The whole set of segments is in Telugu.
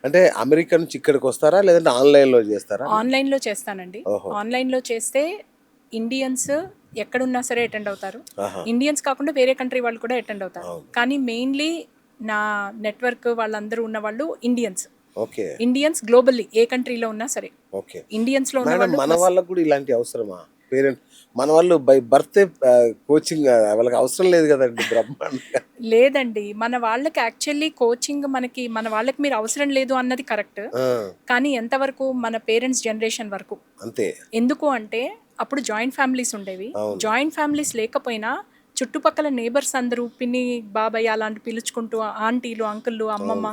అంటే అమెరికా నుంచి ఇక్కడికి వస్తారా లేదంటే ఆన్లైన్లో చేస్తారా? ఆన్లైన్లో చేస్తానండి. ఓహో. ఆన్లైన్లో చేస్తే ఇండియన్స్ ఎక్కడున్నా సరే అటెండ్ అవుతారు. ఆహా. ఇండియన్స్ కాకుండా వేరే కంట్రీ వాళ్ళు కూడా అటెండ్ అవుతారు. అవును. కానీ మెయిన్లీ నా నెట్వర్క్ వాళ్ళందరూ ఉన్న వాళ్ళు ఇండియన్స్. ఓకే. ఇండియన్స్ గ్లోబల్లీ ఏ కంట్రీలో ఉన్నా సరే ఓకే ఇండియన్స్లో ఉన్న మేడం, వాళ్ళు మన ప్లస్ వాళ్ళకు కూడా ఇలాంటి అవసరమా? పేరెంట్ మన వాళ్ళు బై బర్త్ కోచింగ్ వాళ్ళకి అవసరం లేదు కదండి బ్రహ్మాండంగా. లేదండి. మన వాళ్ళకి యాక్చువల్లీ కోచింగ్ మన వాళ్ళకి మీరు అవసరం లేదు అన్నది కరెక్ట్. ఆ, కానీ ఎంతవరకు మన పేరెంట్స్ జనరేషన్ వరకు. అంతే. ఎందుకు అంటే అప్పుడు జాయింట్ ఫ్యామిలీస్ ఉండేవి. అవును. జాయింట్ ఫ్యామిలీస్ లేకపోయినా చుట్టుపక్కల నేబర్స్ అందరూ పిన్ని బాబాయ్ అలాంటి పిలుచుకుంటూ ఆంటీలు అంకుళ్ళు అమ్మమ్మ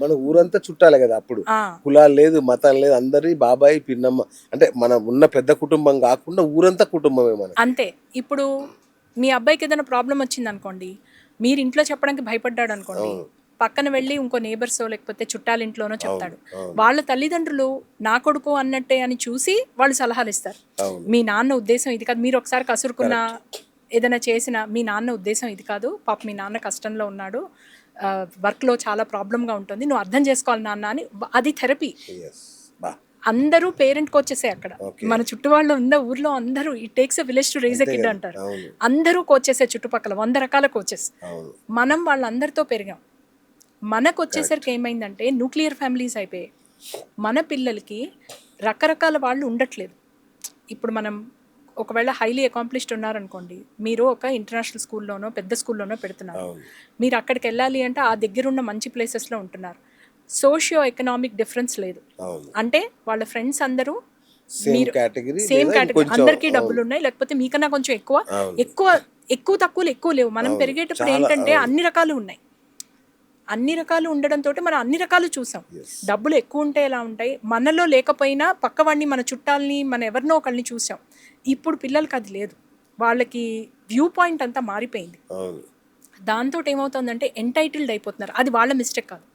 మన ఊరంతా చుట్టాలే కదా అప్పుడు. ఆ, కులాలు లేదు, మతాలు లేదు, అందరి బాబాయ్ పిన్నమ్మ. అంటే మన ఉన్న పెద్ద కుటుంబం కాకుండా ఊరంతా కుటుంబమే మనకి. అంతే. ఇప్పుడు మీ అబ్బాయికి ఏదైనా ప్రాబ్లం వచ్చింది అనుకోండి, మీరు ఇంట్లో చెప్పడానికి భయపడ్డాడు అనుకోండి, అవును. పక్కన వెళ్ళి ఇంకో నేబర్సో లేకపోతే చుట్టాల ఇంట్లోనో చెప్తాడు. అవును. వాళ్ళ తల్లిదండ్రులు నా కొడుకు అన్నట్టే అని చూసి వాళ్ళు సలహాలు ఇస్తారు. అవును. మీ నాన్న ఉద్దేశం ఇది కాదు. మీరు ఒకసారి కసురుకున్న ఏదైనా చేసిన మీ నాన్న ఉద్దేశం ఇది కాదు, పాప మీ నాన్న కష్టంలో ఉన్నాడు, వర్క్లో చాలా ప్రాబ్లంగా ఉంటుంది, నువ్వు అర్థం చేసుకోవాలి నాన్న అని. అది థెరపీ. Yes. బా. అందరూ పేరెంట్ కోచెసే అక్కడ. Okay. మన చుట్టూ వాళ్ళు ఉన్న ఊర్లో అందరూ it takes a village to raise a అంతే కిడ్ కదా. అంటారు. అవును. అందరూ కోచెసే చుట్టుపక్కల 100 రకాల కోచెస్. అవును. మనం వాళ్ళందరితో పెరిగాం. మనకు వచ్చేసరికి ఏమైందంటే న్యూక్లియర్ ఫ్యామిలీస్ అయిపోయాయి. మన పిల్లలకి రకరకాల వాళ్ళు ఉండట్లేదు. ఇప్పుడు మనం ఒకవేళ హైలీ అకాంప్లిష్డ్ ఉన్నారనుకోండి, మీరు ఒక ఇంటర్నేషనల్ స్కూల్లోనో పెద్ద స్కూల్లోనో పెడుతున్నారు. అవును. మీరు అక్కడికి వెళ్ళాలి అంటే ఆ దగ్గరున్న మంచి ప్లేసెస్లో ఉంటున్నారు. సోషియో ఎకనామిక్ డిఫరెన్స్ లేదు. అవును. అంటే వాళ్ళ ఫ్రెండ్స్ అందరూ సేమ్ కేటగిరీ సేమ్ లేదా కేటగిరీ, ఇంకొంచెం. అందరికీ డబ్బులు ఉన్నాయి, లేకపోతే మీకన్నా కొంచెం ఎక్కువ అవును. ఎక్కువ ఎక్కువ తక్కువలు ఎక్కువ లేవు. మనం అవును. పెరిగేటప్పుడు చాలా. ఏంటంటే అవును. అన్ని రకాలు ఉన్నాయి. అన్ని రకాలు ఉండడంతో మనం అన్ని రకాలు చూసాం. Yes. డబ్బులు ఎక్కువ ఉంటే ఎలా ఉంటాయి, మనలో లేకపోయినా పక్కవాడిని, మన చుట్టాలని, మన ఎవరినో ఒకళ్ళని చూసాం. ఇప్పుడు పిల్లలకి అది లేదు. వాళ్ళకి వ్యూ పాయింట్ అంతా మారిపోయింది. అవును. దాంతో ఏమవుతుందంటే ఎంటైటిల్డ్ అయిపోతున్నారు. అది వాళ్ళ మిస్టేక్ కాదు,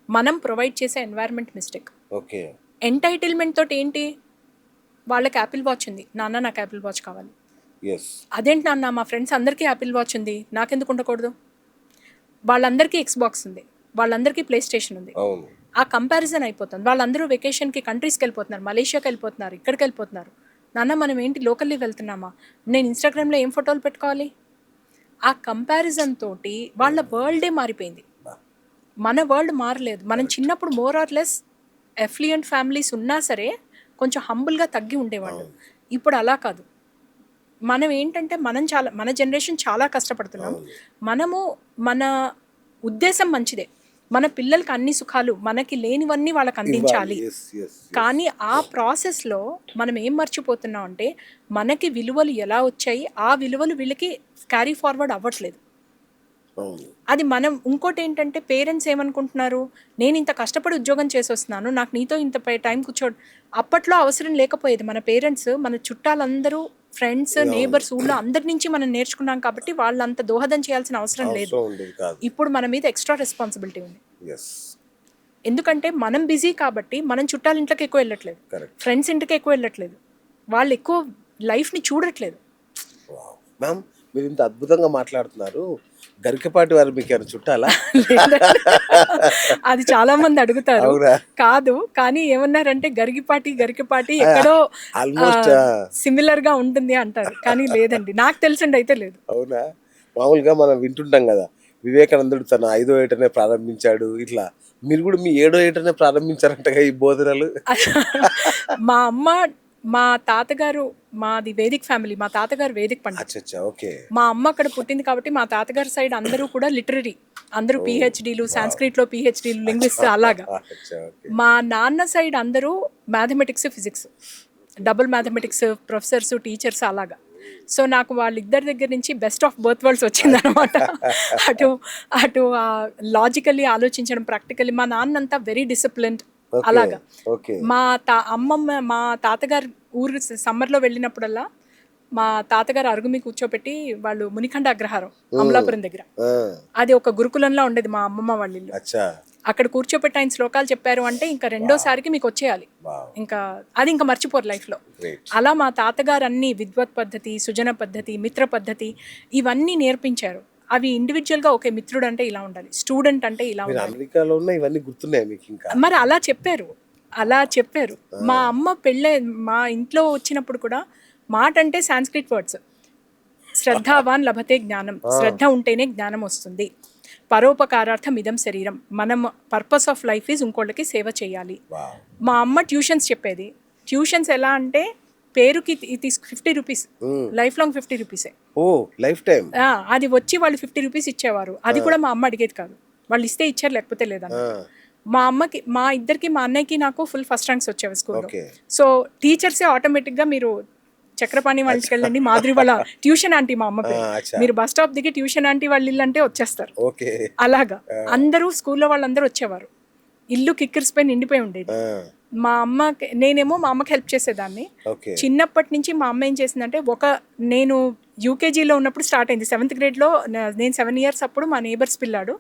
మనం ప్రొవైడ్ చేసే ఎన్వైర్న్మెంట్ మిస్టేక్. ఓకే. ఎంటైటిల్మెంట్ తోటి ఏంటి, వాళ్ళకి యాపిల్ వాచ్ ఉంది, నాన్న నాకు యాపిల్ వాచ్ కావాలి. ఎస్. అదేంటి నాన్న, మా ఫ్రెండ్స్ అందరికీ యాపిల్ వాచ్ ఉంది, నాకెందుకు ఉండకూడదు? వాళ్ళందరికీ ఎక్స్బాక్స్ ఉంది, వాళ్ళందరికీ ప్లే స్టేషన్ ఉంది. అవును. ఆ కంపారిజన్ అయిపోతుంది. వాళ్ళందరూ వెకేషన్కి కంట్రీస్కి వెళ్ళిపోతున్నారు, మలేషియాకి వెళ్ళిపోతున్నారు, ఇక్కడికి వెళ్ళిపోతున్నారు. నాన్న మనం ఏంటి లోకల్లీ వెళ్తున్నామా, నేను ఇన్స్టాగ్రామ్లో ఏం ఫోటోలు పెట్టుకోవాలి? ఆ కంపారిజన్ తోటి వాళ్ళ వరల్డే మారిపోయింది. మన వరల్డ్ మారలేదు. మనం చిన్నప్పుడు more or less effluent families ఉన్నా సరే కొంచెం హంబుల్గా తగ్గి ఉండేవాళ్ళు. ఇప్పుడు అలా కాదు. మనం ఏంటంటే మన జనరేషన్ చాలా కష్టపడుతున్నాం. మన ఉద్దేశం మంచిదే, మన పిల్లలకి అన్ని సుఖాలు, మనకి లేనివన్నీ వాళ్ళకి అందించాలి. Yes, yes, yes. కానీ ఆ ప్రాసెస్లో మనం ఏం మర్చిపోతున్నాం అంటే మనకి విలువలు ఎలా వచ్చాయి, ఆ విలువలు వీళ్ళకి క్యారీ ఫార్వర్డ్ అవ్వట్లేదు. అవును. అది మనం ఇంకోటి ఏంటంటే పేరెంట్స్ ఏమనుకుంటున్నారు, నేను ఇంత కష్టపడి ఉద్యోగం చేసి వస్తున్నాను, నాకు నీతో ఇంత టైం కూర్చోడు. అప్పట్లో అవసరం లేకపోయేది. మన పేరెంట్స్, మన చుట్టాలందరూ, ఫ్రెండ్స్, నేబర్స్, ఊళ్ళో అందరి నుంచి మనం నేర్చుకున్నాం కాబట్టి వాళ్ళంత దోహదం చేయాల్సిన అవసరం లేదు. అవసరం ఉండేది కాదు. ఇప్పుడు మన మీద ఎక్స్ట్రా రెస్పాన్సిబిలిటీ ఉంది. ఎస్. ఎందుకంటే మనం బిజీ కాబట్టి మనం చుట్టాల ఇంట్లోకి ఎక్కువ వెళ్ళట్లేదు, కరెక్ట్. ఫ్రెండ్స్ ఇంటికి ఎక్కువ వెళ్ళట్లేదు, వాళ్ళు ఎక్కువ లైఫ్ని చూడట్లేదు. మ్యామ్, మీరు ఇంత అద్భుతంగా మాట్లాడుతున్నారు. గరికపాటి వారు మీకు ఏమైనా చుట్టాలా? అది చాలా మంది అడుగుతారు. అవునా? కాదు, కానీ ఏమన్నారంటే గరికపాటి ఎక్కడో ఆల్మోస్ట్ సిమిలర్ గా ఉంటుంది అంటారు. కానీ లేదండి, నాకు తెలిసిండి అయితే లేదు. అవునా? మామూలుగా మనం వింటుంటాం కదా, వివేకానందుడు తన 5వ ఏటనే ప్రారంభించాడు ఇట్లా. మీరు కూడా మీ 7వ ఏటనే ప్రారంభించారంటగా ఈ బోధనలు. మా అమ్మ, మా తాతగారు, మాది వేదిక్ ఫ్యామిలీ, మా తాతగారు వేదిక్ పండితుడు. అచ్చచ్చా. ఓకే. మా అమ్మ అక్కడ పుట్టింది కాబట్టి మా తాతగారి సైడ్ అందరూ కూడా లిటరరీ, అందరూ పిహెచ్డీలు, సాంస్క్రిట్లో పిహెచ్డీలు, లింగ్విస్ట్ అలాగా. అచ్చా. ఓకే. మా నాన్న సైడ్ అందరూ mathematics, physics, double mathematics professors, teachers అలాగా. సో నాకు వాళ్ళిద్దరి దగ్గర నుంచి బెస్ట్ ఆఫ్ బర్త్ వరల్డ్స్ వచ్చిందనమాట. అటు అటు లాజికల్లీ ఆలోచించడం, ప్రాక్టికల్లీ. మా నాన్న అంతా వెరీ డిసిప్లిన్డ్ అలాగా. ఓకే. మా తాతగారు ఊరు సమ్మర్లో వెళ్ళినప్పుడల్లా మా తాతగారు అరుగు మీద కూర్చోపెట్టి, వాళ్ళు మునిఖండ అగ్రహారం అమలాపురం దగ్గర, అది ఒక గురుకులంలో ఉండేది మా అమ్మమ్మ వాళ్ళ ఇల్లు. అచ్చా. అక్కడ కూర్చోపెట్టి ఆయన శ్లోకాలు చెప్పారు అంటే ఇంకా రెండోసారికి మీకు వచ్చేయాలి, ఇంకా అది ఇంకా మర్చిపోరు లైఫ్లో. అలా మా తాతగారు అన్ని విద్వత్ పద్ధతి, సుజన పద్ధతి, మిత్ర పద్ధతి ఇవన్నీ నేర్పించారు. అవి ఇండివిజువల్గా ఓకే మిత్రుడు అంటే ఇలా ఉండాలి, స్టూడెంట్ అంటే ఇలా మీరు ఉండాలి. అమెరికాలో ఉన్న ఇవన్నీ గుర్తున్నాయి మీకు ఇంకా? మరి అలా చెప్పారు, అలా చెప్పారు. మా అమ్మ పెళ్ళే మా ఇంట్లో వచ్చినప్పుడు కూడా మాట అంటే సాంస్క్రిట్ వర్డ్స్, శ్రద్ధావాన్ లభతే జ్ఞానం, శ్రద్ధ ఉంటేనే జ్ఞానం వస్తుంది, పరోపకారార్థం ఇదం శరీరం, మనం పర్పస్ ఆఫ్ లైఫ్ ఈజ్ ఇంకోళ్ళకి సేవ చేయాలి. వావ్. మా అమ్మ ట్యూషన్స్ చెప్పేది. ట్యూషన్స్ ఎలా అంటే పేరుకి 50 రూపీస్, లైఫ్ లాంగ్ 50 రూపీసే. ఓ లైఫ్ టైం. అది వచ్చి వాళ్ళు 50 రూపీస్ ఇచ్చేవారు. అది కూడా మా అమ్మ అడిగేది కాదు, వాళ్ళు ఇస్తే ఇచ్చారు లేకపోతే లేదన్న. మా అమ్మకి, మా ఇద్దరికి, మా అన్నయ్యకి నాకు ఫుల్ ఫస్ట్ ర్యాంక్స్ వచ్చేవి స్కూల్లో. ఓకే. సో టీచర్సే ఆటోమేటిక్గా మీరు చక్రపాణి వాళ్ళ ఇంటికి వెళ్ళండి, మాధురి వాళ్ళ ట్యూషన్ ఆంటీ మా అమ్మ పేరు, అచ్చా. మీరు బస్ స్టాప్ దిగి ట్యూషన్ ఆంటీ వాళ్ళ ఇల్లు అంటే వచ్చేస్తారు. ఓకే. అలాగా అందరూ స్కూల్లో వాళ్ళందరూ వచ్చేవారు, ఇల్లు కిక్కర్స్ పై నిండిపోయి ఉండేది. మా అమ్మకి, నేనేమో మా అమ్మకి హెల్ప్ చేసేదాన్ని. ఓకే. చిన్నప్పటి నుంచి మా అమ్మ ఏం చేసిందంటే, నేను యూకేజీలో ఉన్నప్పుడు స్టార్ట్ అయింది, 7th గ్రేడ్లో నేను 7 years అప్పుడు మా నేబర్స్ పిల్లాడు,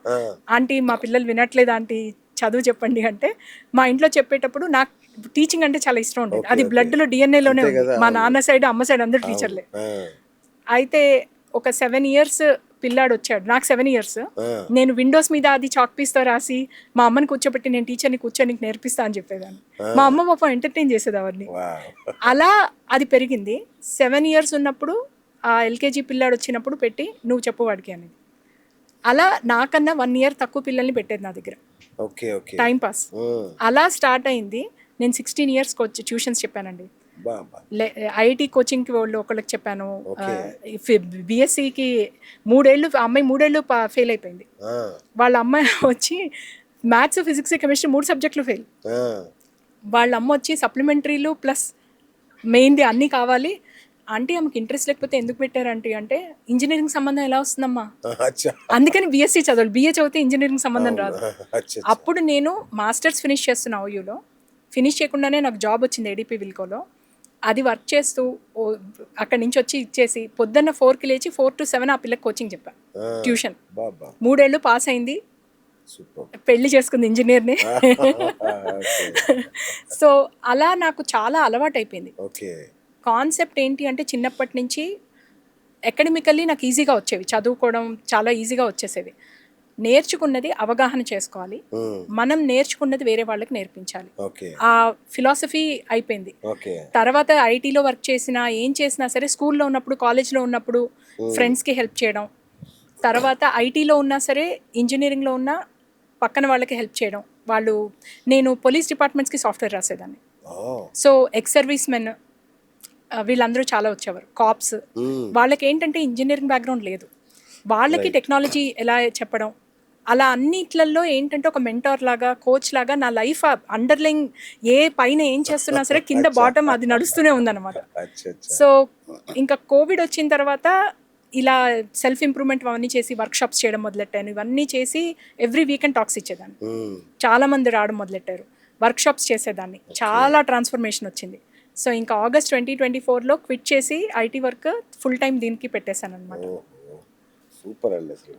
ఆంటీ మా పిల్లలు వినట్లేదు ఆంటీ చదువు చెప్పండి అంటే, మా ఇంట్లో చెప్పేటప్పుడు నాకు టీచింగ్ అంటే చాలా ఇష్టం ఉండేది. అది బ్లడ్లో డిఎన్ఏలోనే ఉంది. మా నాన్న సైడ్ అమ్మ సైడ్ అందరూ టీచర్లే. అయితే ఒక 7 years పిల్లాడు వచ్చాడు, నాకు 7 years. నేను విండోస్ మీద అది చాక్ పీస్తో రాసి మా అమ్మని కూర్చోబెట్టి నేను టీచర్ని కూర్చొని నీకు నేర్పిస్తా అని చెప్పేదాన్ని. మా అమ్మ పాప ఎంటర్టైన్ చేసేది అవన్నీ. అలా అది పెరిగింది. 7 years ఉన్నప్పుడు ఆ ఎల్కేజీ పిల్లాడు వచ్చినప్పుడు పెట్టి నువ్వు చెప్పు వాడికి అనేది. అలా నాకన్నా 1 year తక్కువ పిల్లల్ని పెట్టేది నా దగ్గర, ఓకే ఓకే, టైం పాస్. అలా స్టార్ట్ అయింది. నేను 16 yearsకి వచ్చి ట్యూషన్స్ చెప్పానండి. ఐఐటి కోచింగ్కి వాళ్ళు ఒకళ్ళకి చెప్పాను. బిఎస్సికి 3 ఏళ్ళు, అమ్మాయి 3 ఏళ్ళు ఫెయిల్ అయిపోయింది. వాళ్ళ అమ్మాయి వచ్చి maths, physics, chemistry 3 subjects fail. వాళ్ళ అమ్మ వచ్చి సప్లిమెంటరీలు ప్లస్ మెయిన్ది అన్నీ కావాలి ఆంటీ, ఆమెకి ఇంట్రెస్ట్ లేకపోతే ఎందుకు పెట్టారంటీ అంటే, ఇంజనీరింగ్ సంబంధం ఎలా వస్తుందమ్మా, అందుకని బిఎస్సి చదవాలి, బిఏ చదివితే ఇంజనీరింగ్ సంబంధం రాదు. అప్పుడు నేను మాస్టర్స్ ఫినిష్ చేస్తున్నా ఓయూలో, ఫినిష్ చేయకుండానే నాకు జాబ్ వచ్చింది ఏడీపీ విల్కోలో. అది వర్క్ చేస్తూ అక్కడి నుంచి వచ్చి ఇచ్చేసి పొద్దున్న 4కి లేచి 4 to 7 ఆ పిల్లకి కోచింగ్ చెప్పాను, ట్యూషన్. 3 ఏళ్ళు పాస్ అయింది, పెళ్లి చేసుకుంది ఇంజనీర్ని. సో అలా నాకు చాలా అలవాటు అయిపోయింది. కాన్సెప్ట్ ఏంటి అంటే, చిన్నప్పటి నుంచి అకాడమికల్లీ నాకు ఈజీగా వచ్చేవి, చదువుకోవడం చాలా ఈజీగా వచ్చేసేవి. నేర్చుకున్నది అవగాహన చేసుకోవాలి, మనం నేర్చుకున్నది వేరే వాళ్ళకి నేర్పించాలి, ఆ ఫిలాసఫీ అయిపోయింది. తర్వాత ఐటీలో వర్క్ చేసినా ఏం చేసినా సరే, స్కూల్లో ఉన్నప్పుడు, కాలేజ్లో ఉన్నప్పుడు ఫ్రెండ్స్కి హెల్ప్ చేయడం, తర్వాత ఐటీలో ఉన్నా సరే, ఇంజనీరింగ్లో ఉన్నా పక్కన వాళ్ళకి హెల్ప్ చేయడం. నేను పోలీస్ డిపార్ట్మెంట్స్కి సాఫ్ట్వేర్ రాసేదాన్ని. సో ఎక్స్ సర్వీస్ మెన్ వీళ్ళందరూ చాలా వచ్చేవారు, కాప్స్. వాళ్ళకి ఏంటంటే ఇంజనీరింగ్ బ్యాక్గ్రౌండ్ లేదు, వాళ్ళకి టెక్నాలజీ ఎలా చెప్పడం, అలా అన్నిట్లలో ఏంటంటే ఒక మెంటార్ లాగా, కోచ్ లాగా నా లైఫ్ అండర్లైన్ ఏ పైన ఏం చేస్తున్నా సరే కింద బాటమ్ అది నడుస్తూనే ఉందన్నమాట. సో ఇంకా కోవిడ్ వచ్చిన తర్వాత ఇలా సెల్ఫ్ ఇంప్రూవ్మెంట్ అవన్నీ చేసి వర్క్షాప్స్ చేయడం మొదలెట్టాను. ఇవన్నీ చేసి ఎవ్రీ వీకెండ్ టాక్స్ ఇచ్చేదాన్ని, చాలా మంది రావడం మొదలెట్టారు, వర్క్షాప్స్ చేసేదాన్ని, చాలా ట్రాన్స్ఫర్మేషన్ వచ్చింది. సో ఇంకా August 2024లో క్విట్ చేసి ఐటీ వర్క్ ఫుల్ టైం దీనికి పెట్టేశాను అనమాట. సూపర్ అండి అసలు.